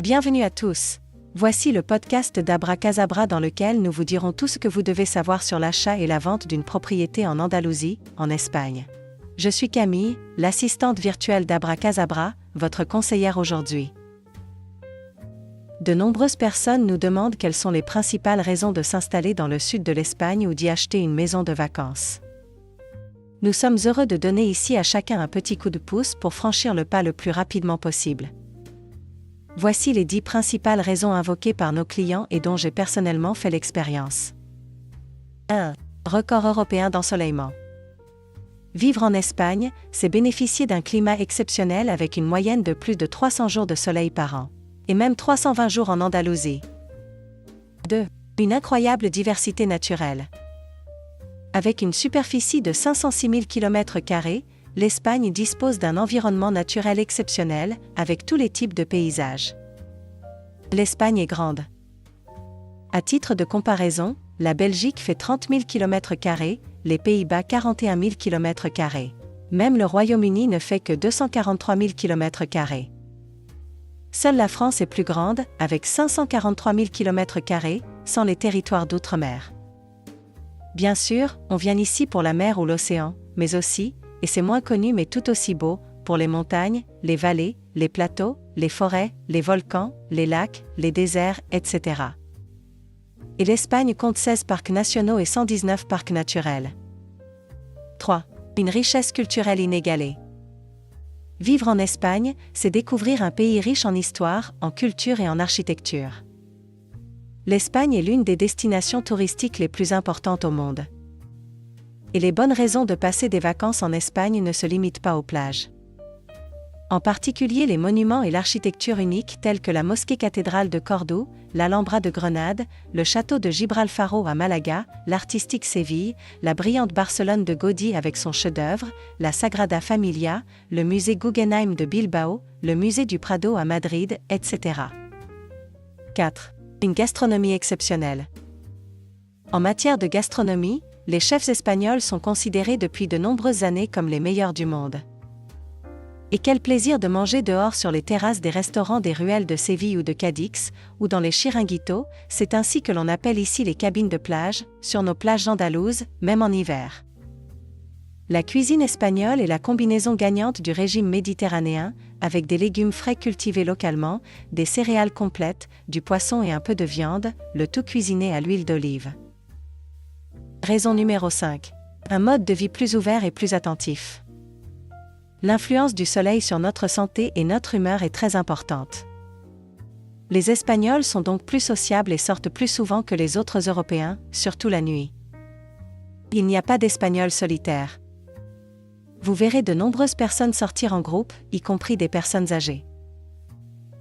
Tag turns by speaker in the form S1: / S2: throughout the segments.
S1: Bienvenue à tous. Voici le podcast d'Abracazabra dans lequel nous vous dirons tout ce que vous devez savoir sur l'achat et la vente d'une propriété en Andalousie, en Espagne. Je suis Camille, l'assistante virtuelle d'Abracazabra, votre conseillère aujourd'hui. De nombreuses personnes nous demandent quelles sont les principales raisons de s'installer dans le sud de l'Espagne ou d'y acheter une maison de vacances. Nous sommes heureux de donner ici à chacun un petit coup de pouce pour franchir le pas le plus rapidement possible. Voici les 10 principales raisons invoquées par nos clients et dont j'ai personnellement fait l'expérience. 1. Record européen d'ensoleillement. Vivre en Espagne, c'est bénéficier d'un climat exceptionnel avec une moyenne de plus de 300 jours de soleil par an. Et même 320 jours en Andalousie. 2. Une incroyable diversité naturelle. Avec une superficie de 506 000 km², l'Espagne dispose d'un environnement naturel exceptionnel, avec tous les types de paysages. L'Espagne est grande. À titre de comparaison, la Belgique fait 30 000 km², les Pays-Bas 41 000 km². Même le Royaume-Uni ne fait que 243 000 km². Seule la France est plus grande, avec 543 000 km², sans les territoires d'outre-mer. Bien sûr, on vient ici pour la mer ou l'océan, mais aussi, et c'est moins connu mais tout aussi beau, pour les montagnes, les vallées, les plateaux, les forêts, les volcans, les lacs, les déserts, etc. Et l'Espagne compte 16 parcs nationaux et 119 parcs naturels. 3. Une richesse culturelle inégalée. Vivre en Espagne, c'est découvrir un pays riche en histoire, en culture et en architecture. L'Espagne est l'une des destinations touristiques les plus importantes au monde. Et les bonnes raisons de passer des vacances en Espagne ne se limitent pas aux plages. En particulier les monuments et l'architecture unique tels que la mosquée cathédrale de Cordoue, l'Alhambra de Grenade, le château de Gibralfaro à Malaga, l'artistique Séville, la brillante Barcelone de Gaudí avec son chef-d'œuvre, la Sagrada Familia, le musée Guggenheim de Bilbao, le musée du Prado à Madrid, etc. 4. Une gastronomie exceptionnelle. En matière de gastronomie, les chefs espagnols sont considérés depuis de nombreuses années comme les meilleurs du monde. Et quel plaisir de manger dehors sur les terrasses des restaurants des ruelles de Séville ou de Cadix, ou dans les chiringuitos, c'est ainsi que l'on appelle ici les cabines de plage, sur nos plages andalouses, même en hiver. La cuisine espagnole est la combinaison gagnante du régime méditerranéen, avec des légumes frais cultivés localement, des céréales complètes, du poisson et un peu de viande, le tout cuisiné à l'huile d'olive. Raison numéro 5. Un mode de vie plus ouvert et plus attentif. L'influence du soleil sur notre santé et notre humeur est très importante. Les Espagnols sont donc plus sociables et sortent plus souvent que les autres Européens, surtout la nuit. Il n'y a pas d'Espagnols solitaires. Vous verrez de nombreuses personnes sortir en groupe, y compris des personnes âgées.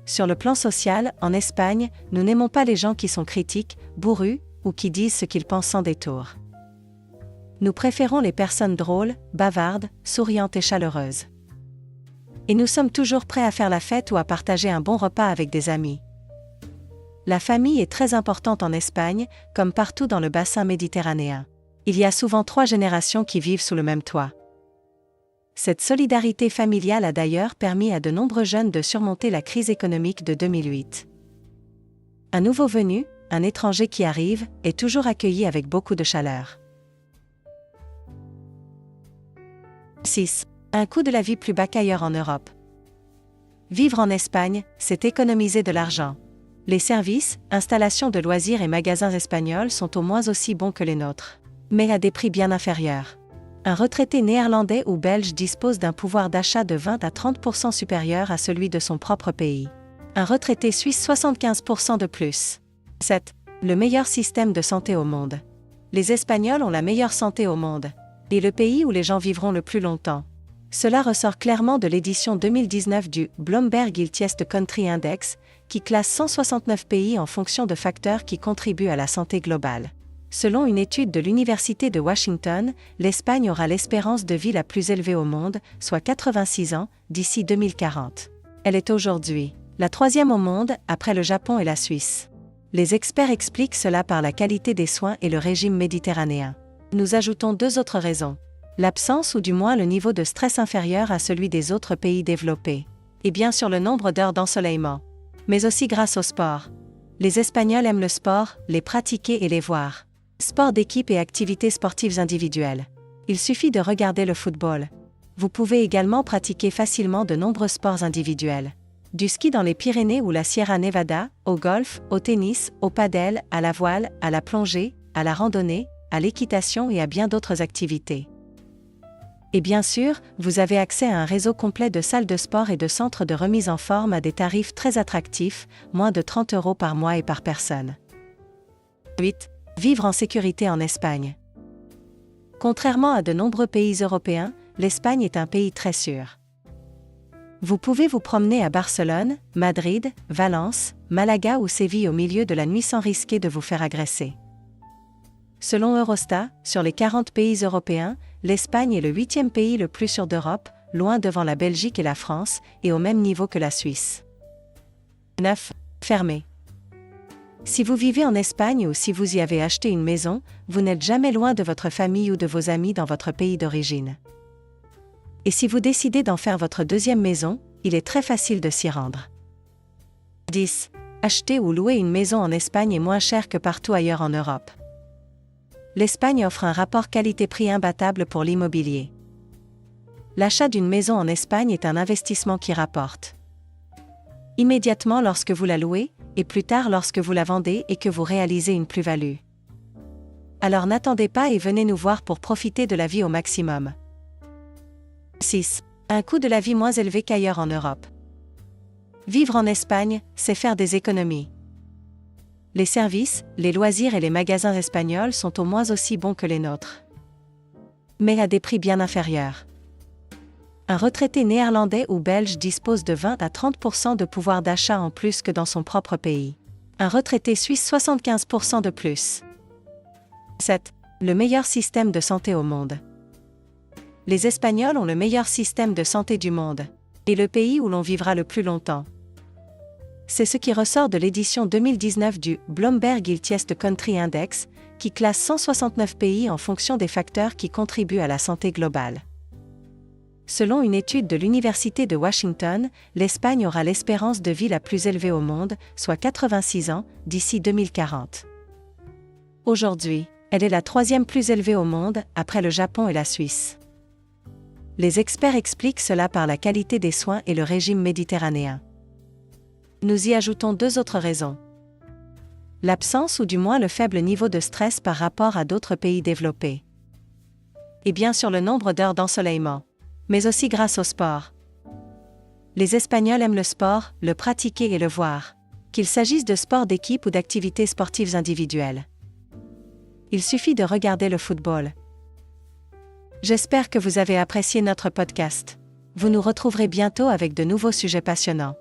S1: Sur le plan social, en Espagne, nous n'aimons pas les gens qui sont critiques, bourrus, ou qui disent ce qu'ils pensent sans détour. Nous préférons les personnes drôles, bavardes, souriantes et chaleureuses. Et nous sommes toujours prêts à faire la fête ou à partager un bon repas avec des amis. La famille est très importante en Espagne, comme partout dans le bassin méditerranéen. Il y a souvent 3 générations qui vivent sous le même toit. Cette solidarité familiale a d'ailleurs permis à de nombreux jeunes de surmonter la crise économique de 2008. Un nouveau venu, un étranger qui arrive, est toujours accueilli avec beaucoup de chaleur. 6. Un coût de la vie plus bas qu'ailleurs en Europe. Vivre en Espagne, c'est économiser de l'argent. Les services, installations de loisirs et magasins espagnols sont au moins aussi bons que les nôtres, mais à des prix bien inférieurs. Un retraité néerlandais ou belge dispose d'un pouvoir d'achat de 20 à 30% supérieur à celui de son propre pays. Un retraité suisse 75% de plus. 7. Le meilleur système de santé au monde. Les Espagnols ont la meilleure santé au monde. Et le pays où les gens vivront le plus longtemps. Cela ressort clairement de l'édition 2019 du Bloomberg Healthiest Country Index, qui classe 169 pays en fonction de facteurs qui contribuent à la santé globale. Selon une étude de l'Université de Washington, l'Espagne aura l'espérance de vie la plus élevée au monde, soit 86 ans, d'ici 2040. Elle est aujourd'hui la 3e au monde, après le Japon et la Suisse. Les experts expliquent cela par la qualité des soins et le régime méditerranéen. Nous ajoutons 2 autres raisons. l'absence ou du moins le niveau de stress inférieur à celui des autres pays développés. Et bien sûr le nombre d'heures d'ensoleillement. Mais aussi grâce au sport. Les Espagnols aiment le sport, les pratiquer et les voir. Sport d'équipe et activités sportives individuelles. Il suffit de regarder le football. Vous pouvez également pratiquer facilement de nombreux sports individuels. Du ski dans les Pyrénées ou la Sierra Nevada, au golf, au tennis, au padel, à la voile, à la plongée, à la randonnée, à l'équitation et à bien d'autres activités. Et bien sûr, vous avez accès à un réseau complet de salles de sport et de centres de remise en forme à des tarifs très attractifs, moins de 30 € par mois et par personne. 8. Vivre en sécurité en Espagne. Contrairement à de nombreux pays européens, l'Espagne est un pays très sûr. Vous pouvez vous promener à Barcelone, Madrid, Valence, Malaga ou Séville au milieu de la nuit sans risquer de vous faire agresser. Selon Eurostat, sur les 40 pays européens, l'Espagne est le 8e pays le plus sûr d'Europe, loin devant la Belgique et la France, et au même niveau que la Suisse. 9. Fermé. Si vous vivez en Espagne ou si vous y avez acheté une maison, vous n'êtes jamais loin de votre famille ou de vos amis dans votre pays d'origine. Et si vous décidez d'en faire votre deuxième maison, il est très facile de s'y rendre. 10. Acheter ou louer une maison en Espagne est moins cher que partout ailleurs en Europe. L'Espagne offre un rapport qualité-prix imbattable pour l'immobilier. L'achat d'une maison en Espagne est un investissement qui rapporte. Immédiatement lorsque vous la louez, et plus tard lorsque vous la vendez et que vous réalisez une plus-value. Alors n'attendez pas et venez nous voir pour profiter de la vie au maximum. 6. Un coût de la vie moins élevé qu'ailleurs en Europe. Vivre en Espagne, c'est faire des économies. Les services, les loisirs et les magasins espagnols sont au moins aussi bons que les nôtres. Mais à des prix bien inférieurs. Un retraité néerlandais ou belge dispose de 20 à 30% de pouvoir d'achat en plus que dans son propre pays. Un retraité suisse 75% de plus. 7. Le meilleur système de santé au monde. Les Espagnols ont le meilleur système de santé du monde, et le pays où l'on vivra le plus longtemps. C'est ce qui ressort de l'édition 2019 du Bloomberg Healthiest Country Index, qui classe 169 pays en fonction des facteurs qui contribuent à la santé globale. Selon une étude de l'Université de Washington, l'Espagne aura l'espérance de vie la plus élevée au monde, soit 86 ans, d'ici 2040. Aujourd'hui, elle est la 3e plus élevée au monde, après le Japon et la Suisse. Les experts expliquent cela par la qualité des soins et le régime méditerranéen. Nous y ajoutons 2 autres raisons. L'absence ou du moins le faible niveau de stress par rapport à d'autres pays développés. Et bien sûr le nombre d'heures d'ensoleillement. Mais aussi grâce au sport. Les Espagnols aiment le sport, le pratiquer et le voir. Qu'il s'agisse de sport d'équipe ou d'activités sportives individuelles. Il suffit de regarder le football. J'espère que vous avez apprécié notre podcast. Vous nous retrouverez bientôt avec de nouveaux sujets passionnants.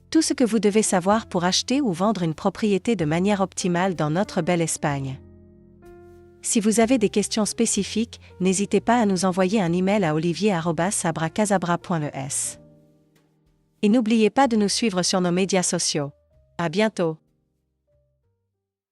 S1: Tout ce que vous devez savoir pour acheter ou vendre une propriété de manière optimale dans notre belle Espagne. Si vous avez des questions spécifiques, n'hésitez pas à nous envoyer un email à olivier@abracasabra.es. Et n'oubliez pas de nous suivre sur nos médias sociaux. À bientôt!